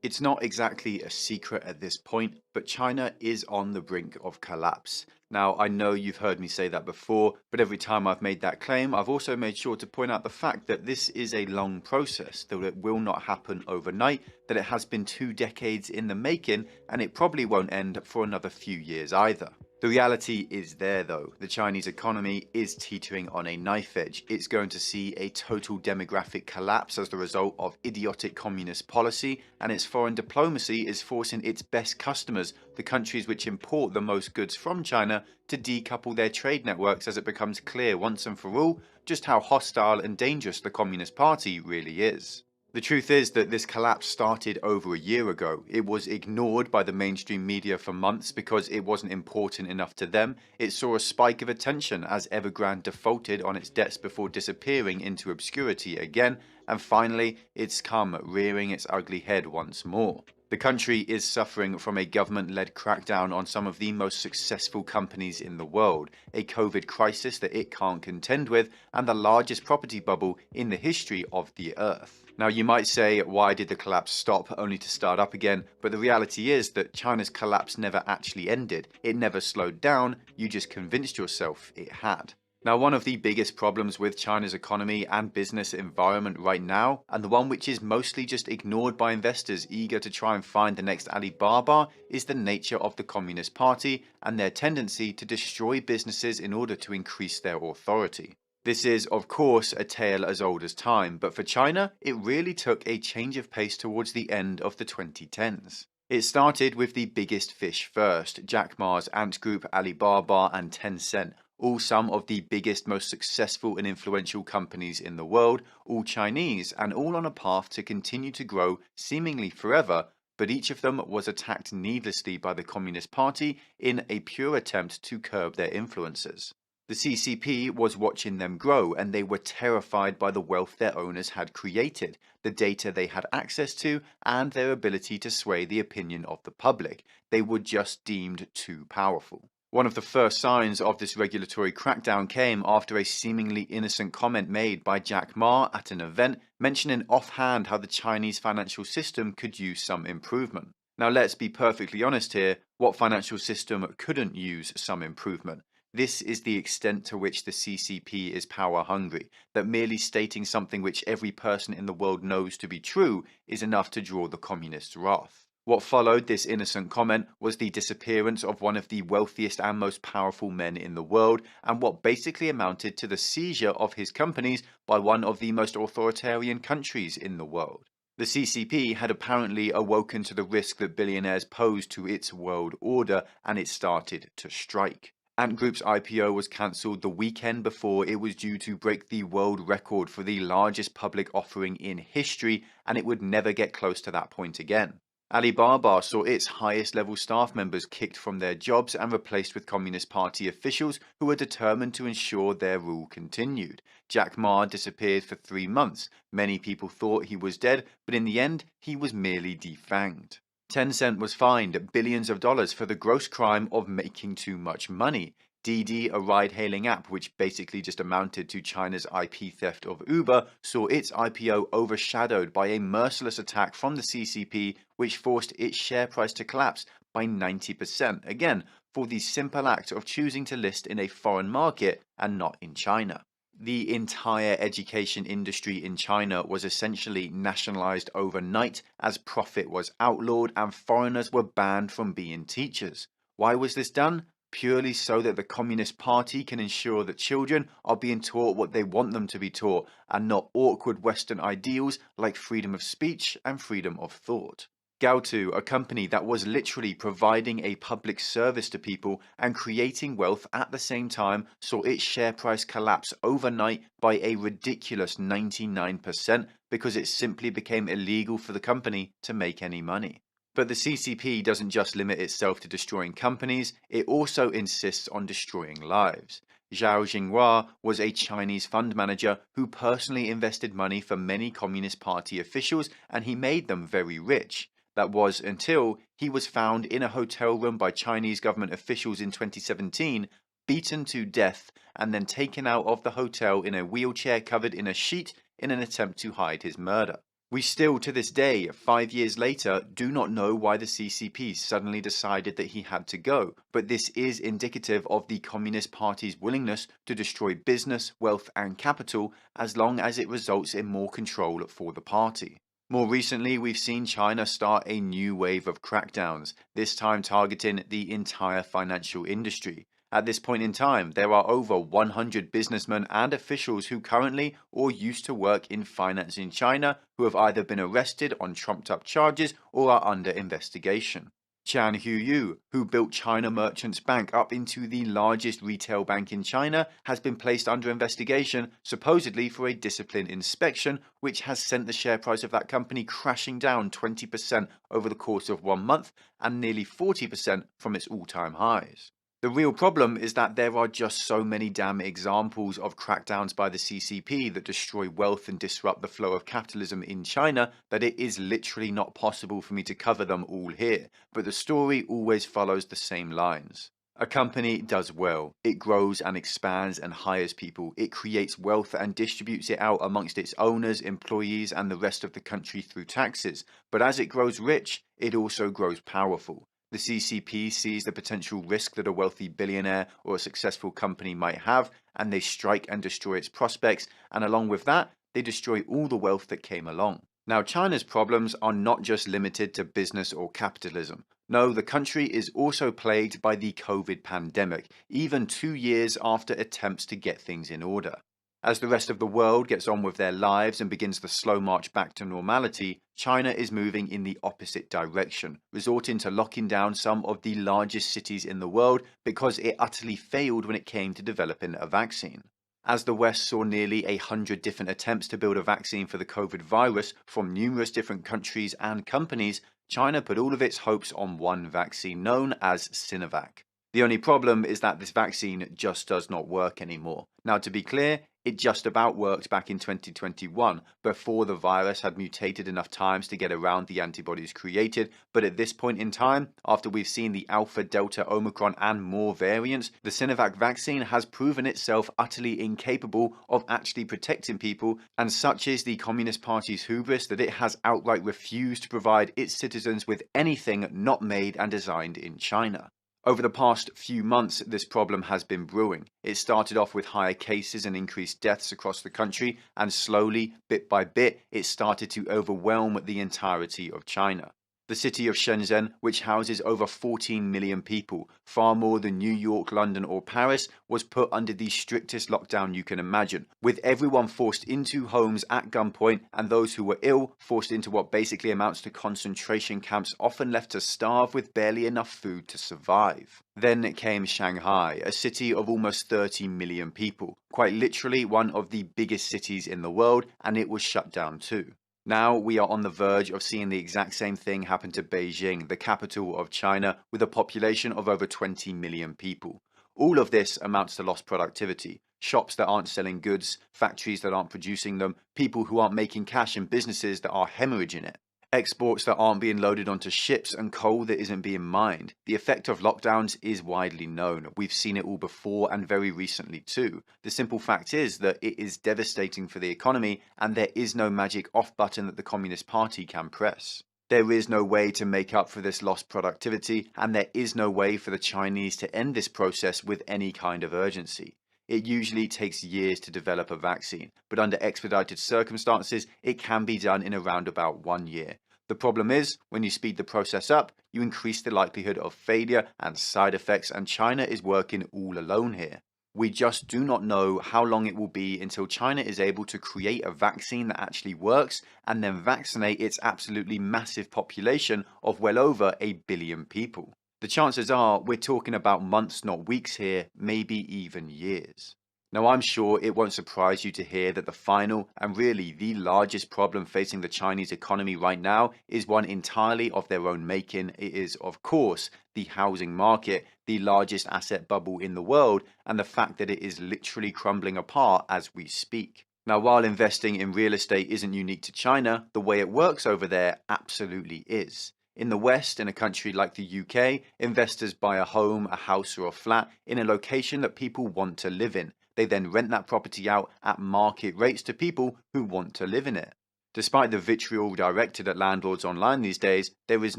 It's not exactly a secret at this point, but China is on the brink of collapse. Now, I know you've heard me say that before, but every time I've made that claim, I've also made sure to point out the fact that this is a long process, that it will not happen overnight, that it has been 2 decades in the making, and it probably won't end for another few years either. The reality is there though. The Chinese economy is teetering on a knife edge. It's going to see a total demographic collapse as the result of idiotic communist policy, and its foreign diplomacy is forcing its best customers, the countries which import the most goods from China, to decouple their trade networks as it becomes clear once and for all just how hostile and dangerous the Communist Party really is. The truth is that this collapse started over a year ago. It was ignored by the mainstream media for months because it wasn't important enough to them. It saw a spike of attention as Evergrande defaulted on its debts before disappearing into obscurity again, and finally, it's come rearing its ugly head once more. The country is suffering from a government-led crackdown on some of the most successful companies in the world, a COVID crisis that it can't contend with, and the largest property bubble in the history of the Earth. Now, you might say, why did the collapse stop only to start up again? But the reality is that China's collapse never actually ended. It never slowed down, you just convinced yourself it had. Now, one of the biggest problems with China's economy and business environment right now, and the one which is mostly just ignored by investors eager to try and find the next Alibaba, is the nature of the Communist Party and their tendency to destroy businesses in order to increase their authority. This is, of course, a tale as old as time, but for China, it really took a change of pace towards the end of the 2010s. It started with the biggest fish first, Jack Ma's Ant Group, Alibaba, and Tencent, all some of the biggest, most successful and influential companies in the world, all Chinese, and all on a path to continue to grow seemingly forever, but each of them was attacked needlessly by the Communist Party in a pure attempt to curb their influences. The CCP was watching them grow, and they were terrified by the wealth their owners had created, the data they had access to, and their ability to sway the opinion of the public. They were just deemed too powerful. One of the first signs of this regulatory crackdown came after a seemingly innocent comment made by Jack Ma at an event mentioning offhand how the Chinese financial system could use some improvement. Now, let's be perfectly honest here, what financial system couldn't use some improvement? This is the extent to which the CCP is power hungry, that merely stating something which every person in the world knows to be true is enough to draw the communists' wrath. What followed this innocent comment was the disappearance of one of the wealthiest and most powerful men in the world, and what basically amounted to the seizure of his companies by one of the most authoritarian countries in the world. The CCP had apparently awoken to the risk that billionaires posed to its world order, and it started to strike. Ant Group's IPO was cancelled the weekend before it was due to break the world record for the largest public offering in history, and it would never get close to that point again. Alibaba saw its highest level staff members kicked from their jobs and replaced with Communist Party officials who were determined to ensure their rule continued. Jack Ma disappeared for 3 months. Many people thought he was dead, but in the end, he was merely defanged. Tencent was fined billions of dollars for the gross crime of making too much money. Didi, a ride-hailing app which basically just amounted to China's IP theft of Uber, saw its IPO overshadowed by a merciless attack from the CCP which forced its share price to collapse by 90%, again, for the simple act of choosing to list in a foreign market and not in China. The entire education industry in China was essentially nationalized overnight as profit was outlawed and foreigners were banned from being teachers. Why was this done? Purely so that the Communist Party can ensure that children are being taught what they want them to be taught and not awkward Western ideals like freedom of speech and freedom of thought. Gaotu, a company that was literally providing a public service to people and creating wealth at the same time, saw its share price collapse overnight by a ridiculous 99% because it simply became illegal for the company to make any money. But the CCP doesn't just limit itself to destroying companies, it also insists on destroying lives. Zhao Jinghua was a Chinese fund manager who personally invested money for many Communist Party officials, and he made them very rich. That was until he was found in a hotel room by Chinese government officials in 2017, beaten to death, and then taken out of the hotel in a wheelchair covered in a sheet in an attempt to hide his murder. We still, to this day, 5 years later, do not know why the CCP suddenly decided that he had to go, but this is indicative of the Communist Party's willingness to destroy business, wealth, and capital as long as it results in more control for the party. More recently, we've seen China start a new wave of crackdowns, this time targeting the entire financial industry. At this point in time, there are over 100 businessmen and officials who currently or used to work in finance in China who have either been arrested on trumped up charges or are under investigation. Chan Huyu, who built China Merchants Bank up into the largest retail bank in China, has been placed under investigation, supposedly for a discipline inspection, which has sent the share price of that company crashing down 20% over the course of 1 month and nearly 40% from its all-time highs. The real problem is that there are just so many damn examples of crackdowns by the CCP that destroy wealth and disrupt the flow of capitalism in China that it is literally not possible for me to cover them all here, but the story always follows the same lines. A company does well. It grows and expands and hires people. It creates wealth and distributes it out amongst its owners, employees, and the rest of the country through taxes. But as it grows rich, it also grows powerful. The CCP sees the potential risk that a wealthy billionaire or a successful company might have, and they strike and destroy its prospects, and along with that, they destroy all the wealth that came along. Now, China's problems are not just limited to business or capitalism. No, the country is also plagued by the COVID pandemic, even 2 years after attempts to get things in order. As the rest of the world gets on with their lives and begins the slow march back to normality, China is moving in the opposite direction, resorting to locking down some of the largest cities in the world because it utterly failed when it came to developing a vaccine. As the West saw nearly 100 different attempts to build a vaccine for the COVID virus from numerous different countries and companies, China put all of its hopes on one vaccine known as Sinovac. The only problem is that this vaccine just does not work anymore. Now, to be clear, it just about worked back in 2021, before the virus had mutated enough times to get around the antibodies created, but at this point in time, after we've seen the Alpha, Delta, Omicron and more variants, the Sinovac vaccine has proven itself utterly incapable of actually protecting people, and such is the Communist Party's hubris that it has outright refused to provide its citizens with anything not made and designed in China. Over the past few months, this problem has been brewing. It started off with higher cases and increased deaths across the country, and slowly, bit by bit, it started to overwhelm the entirety of China. The city of Shenzhen, which houses over 14 million people, far more than New York, London or Paris, was put under the strictest lockdown you can imagine, with everyone forced into homes at gunpoint and those who were ill forced into what basically amounts to concentration camps, often left to starve with barely enough food to survive. Then came Shanghai, a city of almost 30 million people, quite literally one of the biggest cities in the world, and it was shut down too. Now we are on the verge of seeing the exact same thing happen to Beijing, the capital of China, with a population of over 20 million people. All of this amounts to lost productivity. Shops that aren't selling goods, factories that aren't producing them, people who aren't making cash, and businesses that are hemorrhaging it. Exports that aren't being loaded onto ships and coal that isn't being mined. The effect of lockdowns is widely known. We've seen it all before and very recently too. The simple fact is that it is devastating for the economy, and there is no magic off button that the Communist Party can press. There is no way to make up for this lost productivity, and there is no way for the Chinese to end this process with any kind of urgency. It usually takes years to develop a vaccine, but under expedited circumstances, it can be done in around about 1 year. The problem is, when you speed the process up, you increase the likelihood of failure and side effects, and China is working all alone here. We just do not know how long it will be until China is able to create a vaccine that actually works and then vaccinate its absolutely massive population of well over 1 billion people. The chances are we're talking about months, not weeks here, maybe even years. Now, I'm sure it won't surprise you to hear that the final and really the largest problem facing the Chinese economy right now is one entirely of their own making. It is, of course, the housing market, the largest asset bubble in the world, and the fact that it is literally crumbling apart as we speak. Now, while investing in real estate isn't unique to China, the way it works over there absolutely is. In the West, in a country like the UK, investors buy a home, a house or a flat in a location that people want to live in. They then rent that property out at market rates to people who want to live in it. Despite the vitriol directed at landlords online these days, there is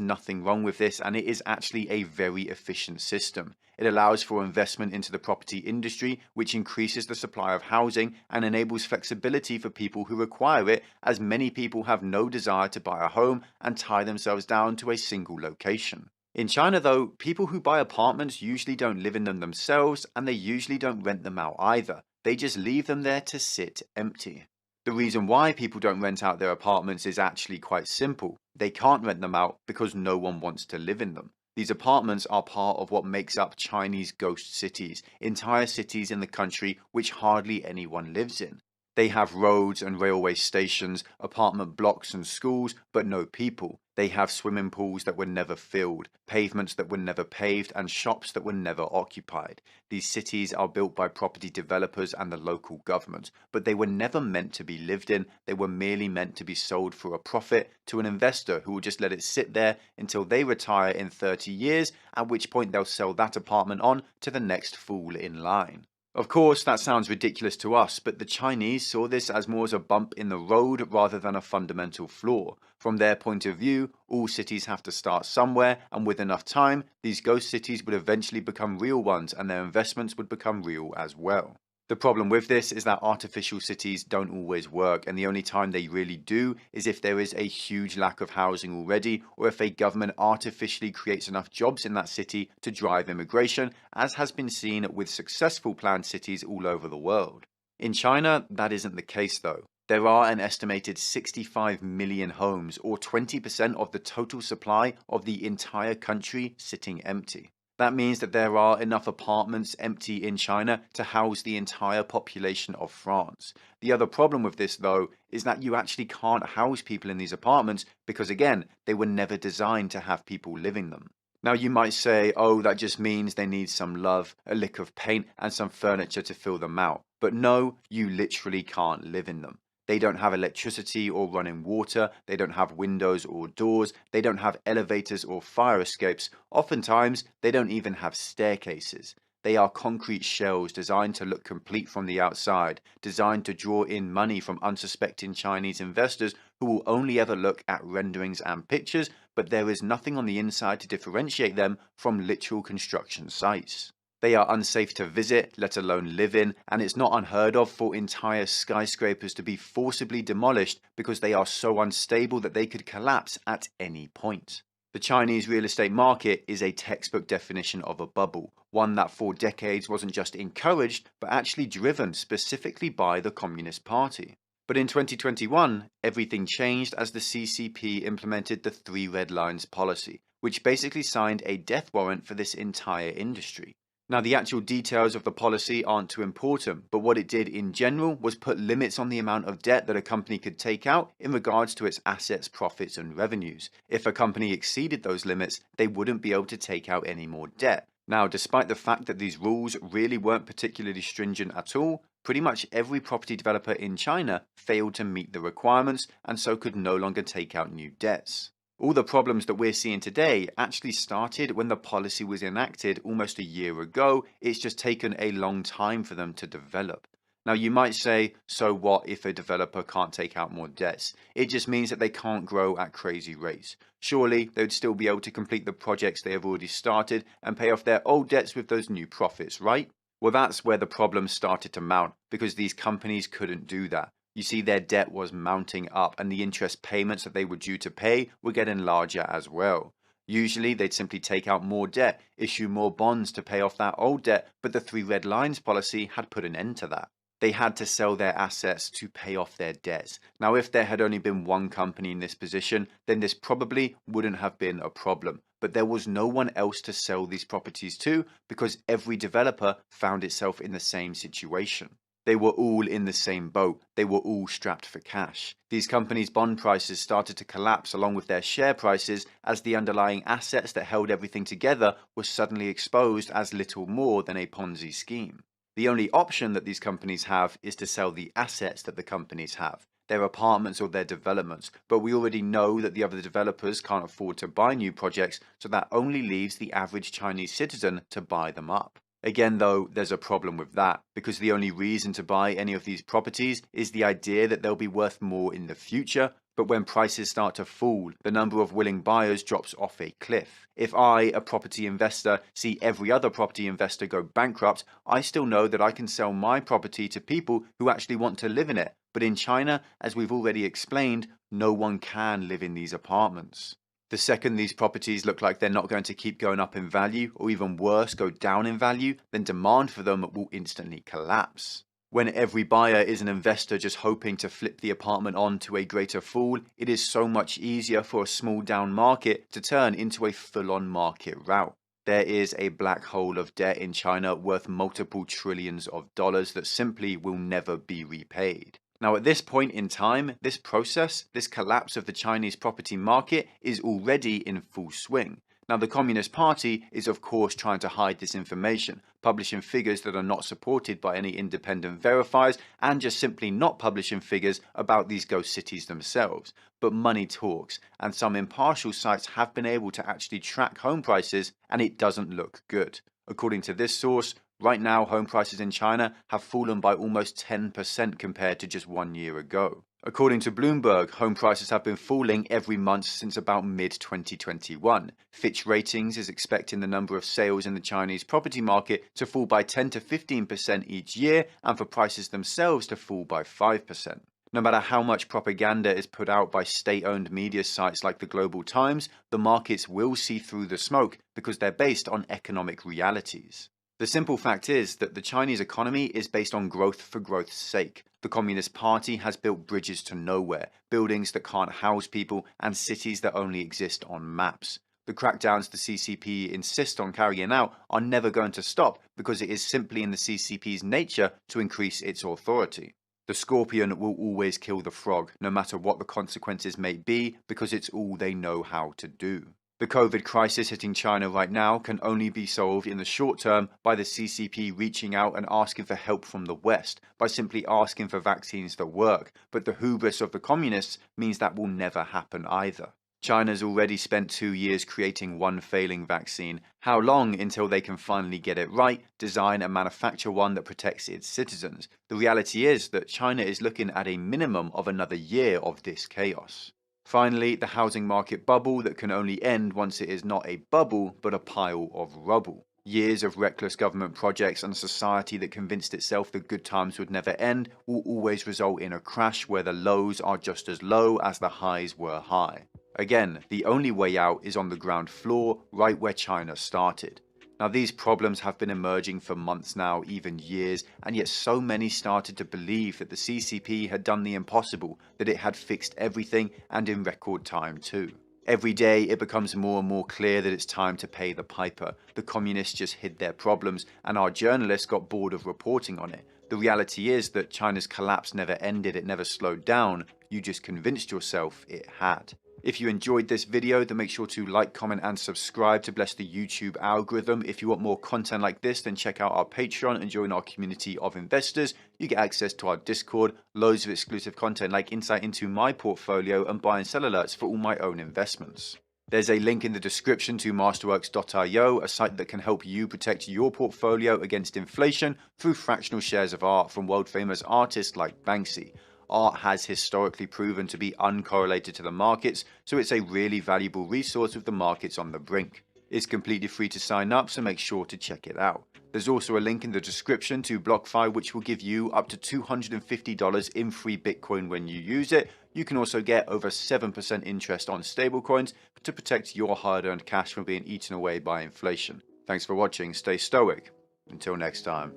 nothing wrong with this, and it is actually a very efficient system. It allows for investment into the property industry, which increases the supply of housing and enables flexibility for people who require it, as many people have no desire to buy a home and tie themselves down to a single location. In China, though, people who buy apartments usually don't live in them themselves, and they usually don't rent them out either. They just leave them there to sit empty. The reason why people don't rent out their apartments is actually quite simple. They can't rent them out because no one wants to live in them. These apartments are part of what makes up Chinese ghost cities, entire cities in the country which hardly anyone lives in. They have roads and railway stations, apartment blocks and schools, but no people. They have swimming pools that were never filled, pavements that were never paved, and shops that were never occupied. These cities are built by property developers and the local government, but they were never meant to be lived in. They were merely meant to be sold for a profit to an investor who will just let it sit there until they retire in 30 years, at which point they'll sell that apartment on to the next fool in line. Of course, that sounds ridiculous to us, but the Chinese saw this as more as a bump in the road rather than a fundamental flaw. From their point of view, all cities have to start somewhere, and with enough time, these ghost cities would eventually become real ones and their investments would become real as well. The problem with this is that artificial cities don't always work, and the only time they really do is if there is a huge lack of housing already, or if a government artificially creates enough jobs in that city to drive immigration, as has been seen with successful planned cities all over the world. In China, that isn't the case though. There are an estimated 65 million homes, or 20% of the total supply of the entire country, sitting empty. That means that there are enough apartments empty in China to house the entire population of France. The other problem with this, though, is that you actually can't house people in these apartments because, again, they were never designed to have people living them. Now, you might say, oh, that just means they need some love, a lick of paint, and some furniture to fill them out. But no, you literally can't live in them. They don't have electricity or running water, they don't have windows or doors, they don't have elevators or fire escapes. Oftentimes, they don't even have staircases. They are concrete shells designed to look complete from the outside, designed to draw in money from unsuspecting Chinese investors who will only ever look at renderings and pictures, but there is nothing on the inside to differentiate them from literal construction sites. They are unsafe to visit, let alone live in, and it's not unheard of for entire skyscrapers to be forcibly demolished because they are so unstable that they could collapse at any point. The Chinese real estate market is a textbook definition of a bubble, one that for decades wasn't just encouraged, but actually driven specifically by the Communist Party. But in 2021, everything changed as the CCP implemented the Three Red Lines policy, which basically signed a death warrant for this entire industry. Now, the actual details of the policy aren't too important, but what it did in general was put limits on the amount of debt that a company could take out in regards to its assets, profits, and revenues. If a company exceeded those limits, they wouldn't be able to take out any more debt. Now, despite the fact that these rules really weren't particularly stringent at all, pretty much every property developer in China failed to meet the requirements and so could no longer take out new debts. All the problems that we're seeing today actually started when the policy was enacted almost a year ago. It's just taken a long time for them to develop. Now, you might say, so what if a developer can't take out more debts? It just means that they can't grow at crazy rates. Surely, they would still be able to complete the projects they have already started and pay off their old debts with those new profits, right? Well, that's where the problems started to mount, because these companies couldn't do that. You see, their debt was mounting up and the interest payments that they were due to pay were getting larger as well. Usually, they'd simply take out more debt, issue more bonds to pay off that old debt, but the Three Red Lines policy had put an end to that. They had to sell their assets to pay off their debts. Now, if there had only been one company in this position, then this probably wouldn't have been a problem. But there was no one else to sell these properties to because every developer found itself in the same situation. They were all in the same boat. They were all strapped for cash. These companies' bond prices started to collapse along with their share prices as the underlying assets that held everything together were suddenly exposed as little more than a Ponzi scheme. The only option that these companies have is to sell the assets that the companies have, their apartments or their developments, but we already know that the other developers can't afford to buy new projects, so that only leaves the average Chinese citizen to buy them up. Again, though, there's a problem with that, because the only reason to buy any of these properties is the idea that they'll be worth more in the future, But when prices start to fall, the number of willing buyers drops off a cliff. If I, a property investor, see every other property investor go bankrupt, I still know that I can sell my property to people who actually want to live in it. But in China, as we've already explained, no one can live in these apartments. The second these properties look like they're not going to keep going up in value, or even worse, go down in value, then demand for them will instantly collapse. When every buyer is an investor just hoping to flip the apartment on to a greater fall, it is so much easier for a small down market to turn into a full-on market rout. There is a black hole of debt in China worth multiple trillions of dollars that simply will never be repaid. Now, at this point in time, this process, this collapse of the Chinese property market is already in full swing. Now, the Communist Party is of course trying to hide this information, publishing figures that are not supported by any independent verifiers and just simply not publishing figures about these ghost cities themselves. But money talks, and some impartial sites have been able to actually track home prices, and it doesn't look good. According to this source, right now home prices in China have fallen by almost 10% compared to just 1 year ago. According to Bloomberg, home prices have been falling every month since about mid-2021. Fitch Ratings is expecting the number of sales in the Chinese property market to fall by 10 to 15% each year, and for prices themselves to fall by 5%. No matter how much propaganda is put out by state-owned media sites like the Global Times, the markets will see through the smoke because they're based on economic realities. The simple fact is that the Chinese economy is based on growth for growth's sake. The Communist Party has built bridges to nowhere, buildings that can't house people, and cities that only exist on maps. The crackdowns the CCP insist on carrying out are never going to stop because it is simply in the CCP's nature to increase its authority. The scorpion will always kill the frog, no matter what the consequences may be, because it's all they know how to do. The COVID crisis hitting China right now can only be solved in the short term by the CCP reaching out and asking for help from the West, by simply asking for vaccines that work, but the hubris of the communists means that will never happen either. China's already spent 2 years creating one failing vaccine. How long until they can finally get it right, design and manufacture one that protects its citizens? The reality is that China is looking at a minimum of another year of this chaos. Finally, the housing market bubble that can only end once it is not a bubble but a pile of rubble. Years of reckless government projects and a society that convinced itself that good times would never end will always result in a crash where the lows are just as low as the highs were high. Again, the only way out is on the ground floor, right where China started. Now, these problems have been emerging for months now, even years, and yet so many started to believe that the CCP had done the impossible, that it had fixed everything and in record time too. Every day it becomes more and more clear that it's time to pay the piper. The communists just hid their problems, and our journalists got bored of reporting on it. The reality is that China's collapse never ended, it never slowed down. You just convinced yourself it had. If you enjoyed this video, then make sure to like, comment and subscribe to bless the YouTube algorithm. If you want more content like this, then check out our Patreon and join our community of investors. You get access to our Discord, loads of exclusive content like insight into my portfolio and buy and sell alerts for all my own investments. There's a link in the description to Masterworks.io, a site that can help you protect your portfolio against inflation through fractional shares of art from world famous artists like Banksy. Art has historically proven to be uncorrelated to the markets, so it's a really valuable resource with the markets on the brink. It's completely free to sign up, so make sure to check it out. There's also a link in the description to BlockFi, which will give you up to $250 in free Bitcoin when you use it. You can also get over 7% interest on stablecoins to protect your hard-earned cash from being eaten away by inflation. Thanks for watching, stay stoic. Until next time.